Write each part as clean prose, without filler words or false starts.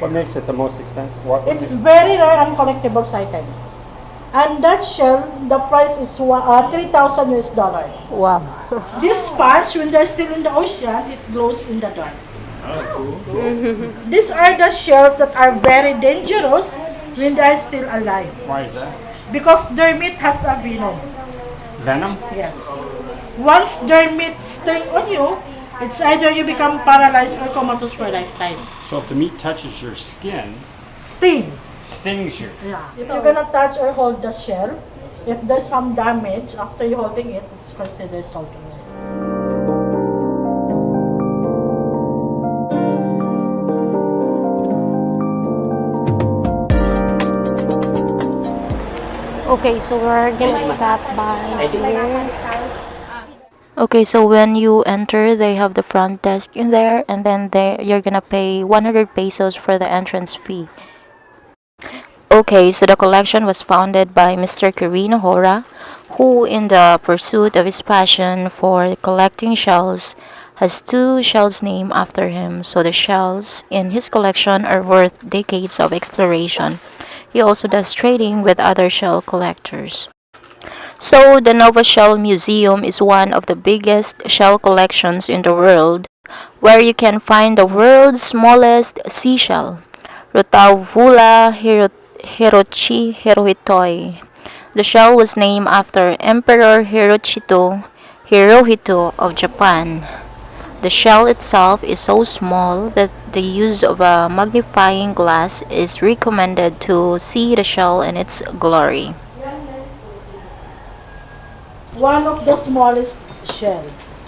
What makes it the most expensive? It's very rare and collectible item. And that shell, the price is 3,000 US dollar. Wow. This sponge, when they're still in the ocean, it glows in the dark. Oh, cool. These are the shells that are very dangerous when they're still alive. Why is that? Because their meat has a venom. Venom? Yes. Once their meat sting on you, it's either you become paralyzed or comatose for a lifetime. So if the meat touches your skin, Sting. stings you. Yeah. If you're gonna touch or hold the shell, if there's some damage after you holding it, it's considered salt wound. Okay, so we're gonna stop by here. Okay, so when you enter, they have the front desk in there, and then you're gonna pay 100 pesos for the entrance fee. Okay, so the collection was founded by Mr. Quirino Hora, who, in the pursuit of his passion for collecting shells, has 2 shells named after him. So the shells in his collection are worth decades of exploration. He also does trading with other shell collectors. So the Nova Shell Museum is one of the biggest shell collections in the world, where you can find the world's smallest seashell, Rotavula hirohitoi. The shell was named after Emperor Hirohito of Japan. The shell itself is so small that the use of a magnifying glass is recommended to see the shell in its glory. One of the smallest shell.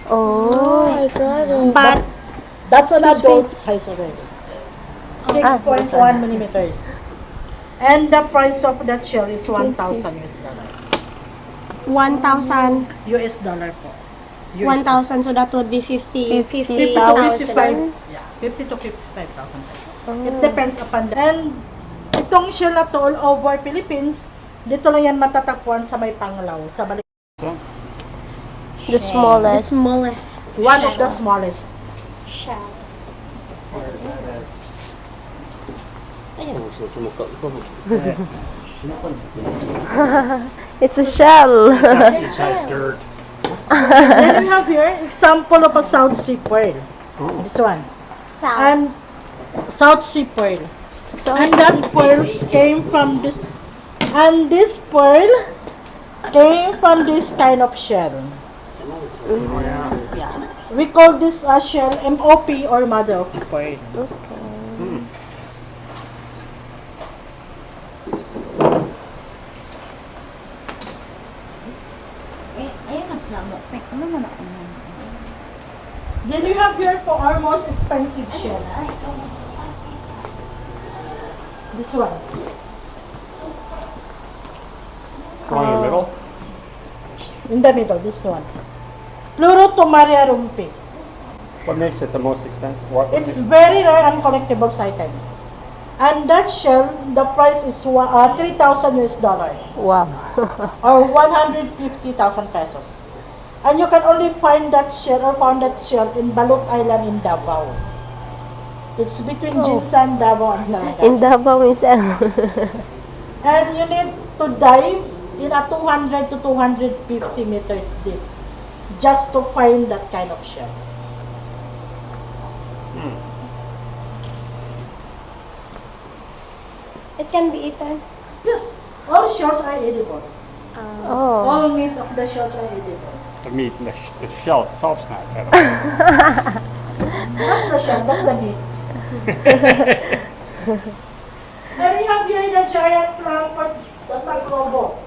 Oh, I got it. But that's an adult size already. 6.1 millimeters. And the price of that shell is 1,000 US dollar. 1,000. US dollar po. 1,000, so that would be 50,000. 55, yeah, 50 to 55,000 pesos. It depends upon the... And itong shell na to all over Philippines, dito lang yan matatagpuan sa may Panglao, sa balik. the smallest. The smallest. One of the smallest. Shell. It's a shell. It's like dirt. Then we have here example of a South Sea pearl. This one. South. And South Sea pearl. And that pearls came from this. And this pearl came from this kind of shell. Oh, yeah. Yeah. We call this a shell MOP or mother of pearl. Then we have here for our most expensive shell. This one. Going in the middle? In the middle, this one. Pleurotomaria rumpi. What makes it the most expensive? It's very rare and collectible item. And that shell, the price is 3,000 US dollar Wow. or 150,000 pesos. And you can only find that shell or found that shell in Balot Island in Davao. It's between Jinsan, Davao, and Sarangani. In Davao itself. And you need to dive in a 200 to 250 meters deep just to find that kind of shell. It can be eaten. Yes, all shells are edible. Oh. All meat of the shells are edible. The meat, the shell itself's not edible. Not the shell, but the meat. Then you have here the giant clown, the Taglobo.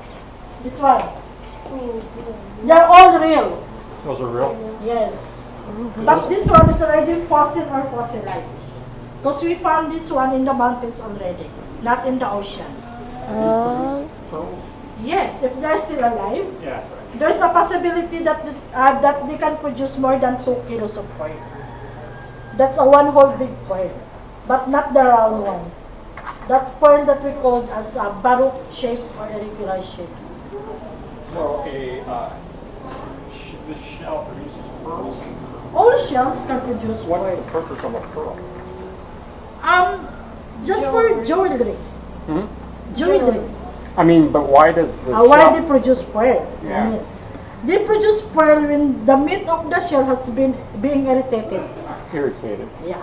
This one. They're all real. Those are real? Yes. But this one is already fossil or fossilized. Because we found this one in the mountains already, not in the ocean. Pearls? Yes, if they're still alive, Yeah, that's right. there's a possibility that that they can produce more than 2 kilos of pearl. That's a one whole big pearl, but not the round one. That pearl that we call as a baroque shape or irregular shapes. So the shell produces pearls? All shells can produce What's pearl. the purpose of a pearl? Just for jewelry. Hmm? Jewelry. I mean, but why does the Why shell- they produce pearl? Yeah. Meat. They produce pearl when the meat of the shell has been being irritated. irritated? Yeah.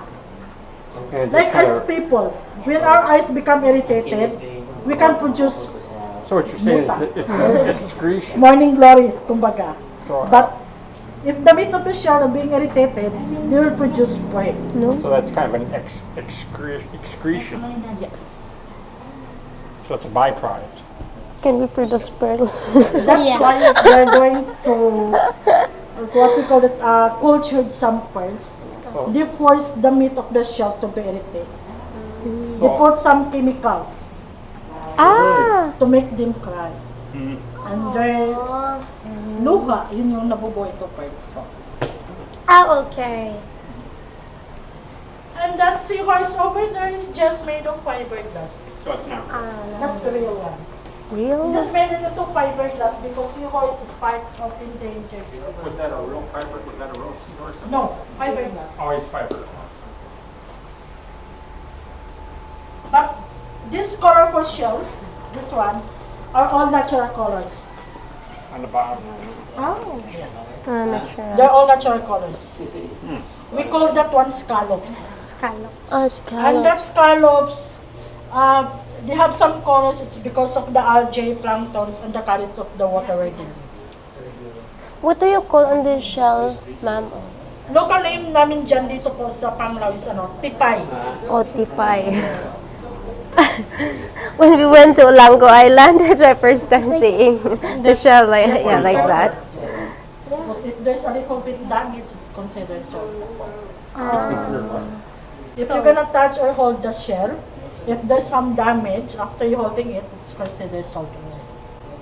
And it Like just as kinda, people, when our eyes become irritated, we can produce so what you're saying is that it's an excretion. morning glories, kumbaga. So, But if the meat of the shell are being irritated, they will produce pearl. so that's kind of an excretion. Yes. So it's a byproduct. Can we produce pearl? That's Yeah. why they're going to what we call it, cultured some pearls. So, They force the meat of the shell to be irritated. They so put some chemicals Ah! to make them cry. And their luha, yun yung nabubuhay to pearls po. Ah, okay. And that seahorse over there is just made of fiberglass. so it's not. That's the real one. Real? Just made it into fiberglass because seahorse is part of endangered Was species. that a real fiber? Was that a real seahorse? No, fiberglass. Always fiber. But these colorful shells, this one, are all natural colors. On the bottom. Oh, yes. Natural. They're all natural colors. We call that one scallops. Scallop. Oh, And scallop. that scallops, they have some colors. It's because of the algae, planktons, and the current of the water we're dealing. What do you call on this shell, ma'am? Local name namin dyan dito po sa Panglao is tipay. Oh, tipay. When we went to Lango Island, it's my first time seeing the shell like, Yes, yeah, like that. Because if there's a little bit damage, it's considered salt. If you're gonna touch or hold the shell, if there's some damage after you holding it, it's considered salt.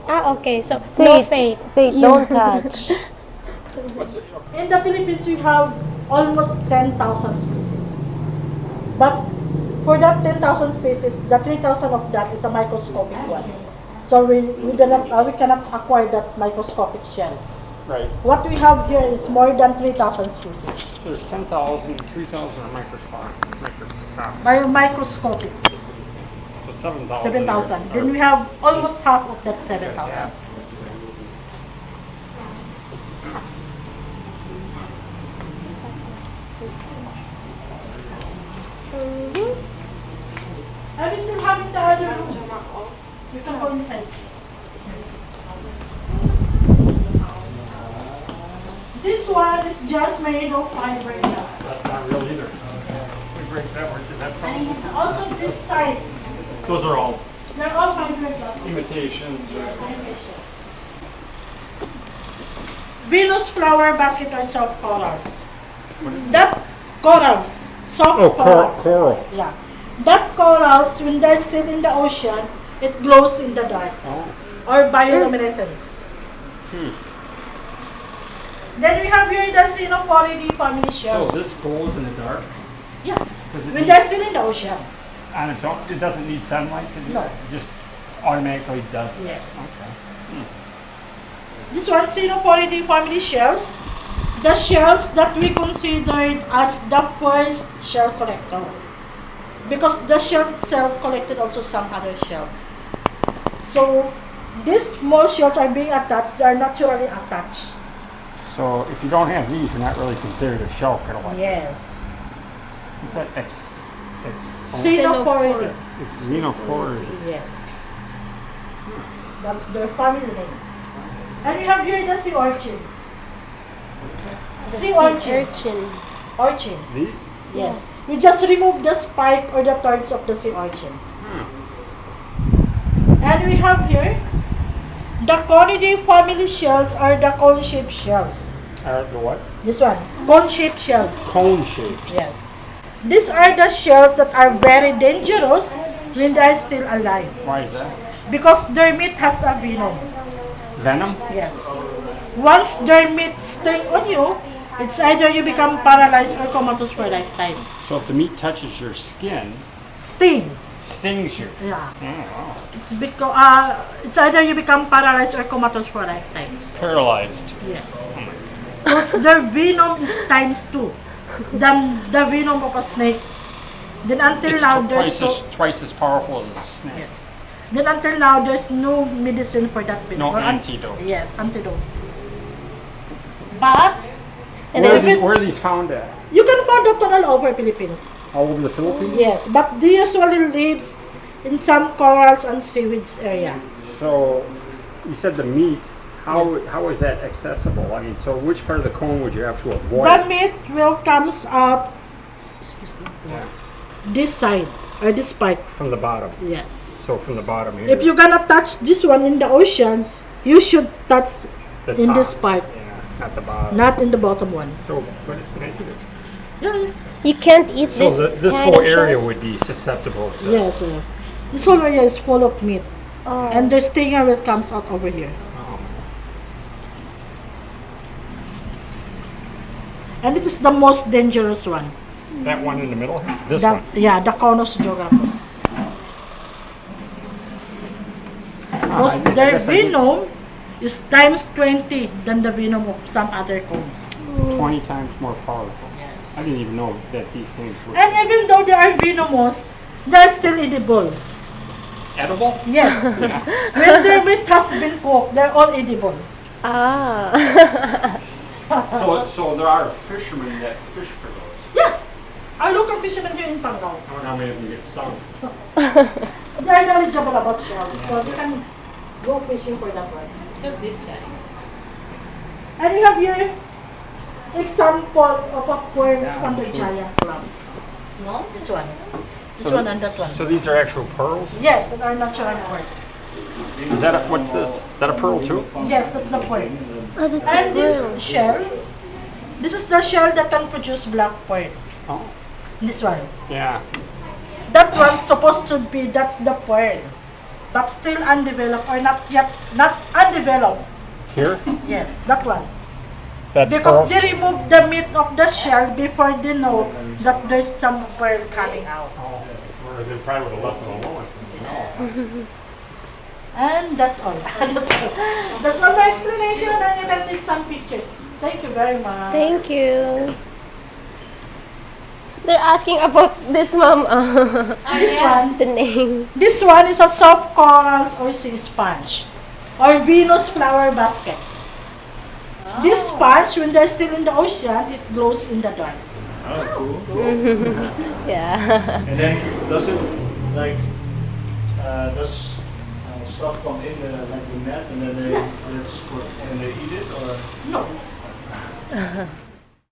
Ah, okay. So, no fate. Faith, don't touch. In the Philippines, we have almost 10,000 species. But for that 10,000 species, the 3,000 of that is a microscopic one. So we cannot acquire that microscopic shell. Right. What we have here is more than 3,000 species. There's 10,000, 3,000 are microscopic. Microscopic, So 7,000. 7,000. Then we have almost half of that 7,000. And we still have the other room. You can go inside. This one is just made of fiberglass. That's not real either. We break that. Where did that from? Also this side, Those are all they're all fiberglass. imitations. Venus flower basket or soft corals. That corals, soft Oh, corals. coral. Yeah. That corals, when they're still in the ocean, it glows in the dark. Oh. Or bioluminescence. Then we have here the Cynoporidae family So shells. this glows in the dark? Yeah. Does it When need, they're still in the ocean. on its own, it doesn't need sunlight to do No. that? It just automatically does it? Yes. Okay. This one, Cynoporidae family shells. The shells that we considered as the first shell collector. Because the shell itself collected also some other shells. So, these small shells are being attached, they are naturally attached. So if you don't have these, you're not really considered a shell collector. Yes. What's that? Cynoporidae. It's xenophoridae. Yes. That's their family name. And we have here the sea urchin. Sea urchin. Urchin. These? Yes. You just remove the spike or the thorns of the sea urchin. And we have here the Conidae family shells are the cone-shaped shells. The what? This one, cone-shaped shells. Cone shaped. Yes. These are the shells that are very dangerous when they are still alive. Why is that? Because their meat has a venom. Venom? Yes. Once their meat sting on you, it's either you become paralyzed or comatose for a lifetime. So if the meat touches your skin, Sting. stings you. Yeah. Oh, wow. It's either you become paralyzed or comatose for a lifetime. Paralyzed. Yes. Because their venom is times 2 than the venom of a snake. Then until now, there's twice as powerful as a snake. yes. Then until now, there's no medicine for that venom. No Or antidote. Yes, antidote. But And Where, then where are these found at? you can find that one all over Philippines. All over the Philippines? Yes, but they usually lives in some corals and seaweeds area. So, you said the meat. How is that accessible? I mean, so which part of the cone would you have to avoid? The meat will comes out, excuse me, this side or this pipe. From the bottom. Yes. So from the bottom here. If you're gonna touch this one in the ocean, you should touch the in top. this pipe, Yeah, not the bottom. not in the bottom one. So, can I see that? Yeah. you can't eat So this this kind whole of shell? area would be susceptible to. Yes. This whole area is full of meat, Oh. and the stinger will comes out over here. Oh. And this is the most dangerous one. That one in the middle here? This The- one? Yeah, the Conus geographus. Because I their guess I did- venom is times 20 than the venom of some other cones. 20 times more powerful. Yes. I didn't even know that these things were And even though they are venomous, they're still edible. edible. Yes. When their meat has been cooked, they're all edible. Ah. So there are fishermen that fish for those. Yeah. Our local fishermen here in Pangaw, I wonder how many of them get stung. they are knowledgeable about shells, so they can go fishing for that one. And we have here example of a worms on the giant crab. No? This one. This one and that one. So these are actual pearls? Yes, and our natural worms. Is that what's this? Is that a pearl too? Yes, that's the point. Oh, that's And so this cool. shell, this is the shell that can produce black pearl. Oh. This one. Yeah. That one's supposed to be, that's the pearl. But still undeveloped or not yet, not undeveloped. Here? Yes, that one. That's Because pearl. they remove the meat of the shell before they know that there's some pearl coming out. Oh, or they probably would have left them alone. And that's all. That's all. That's all my explanation, and you can take some pictures. Thank you very much. Thank you. They're asking about this, mom. This one. The name. This one is a soft corals or sea sponge or Venus flower basket. This sponge, when they're still in the ocean, it glows in the dark. Oh, cool. Yeah. And then does it like does stuff come in like the net and then they it's for, and they eat it or No.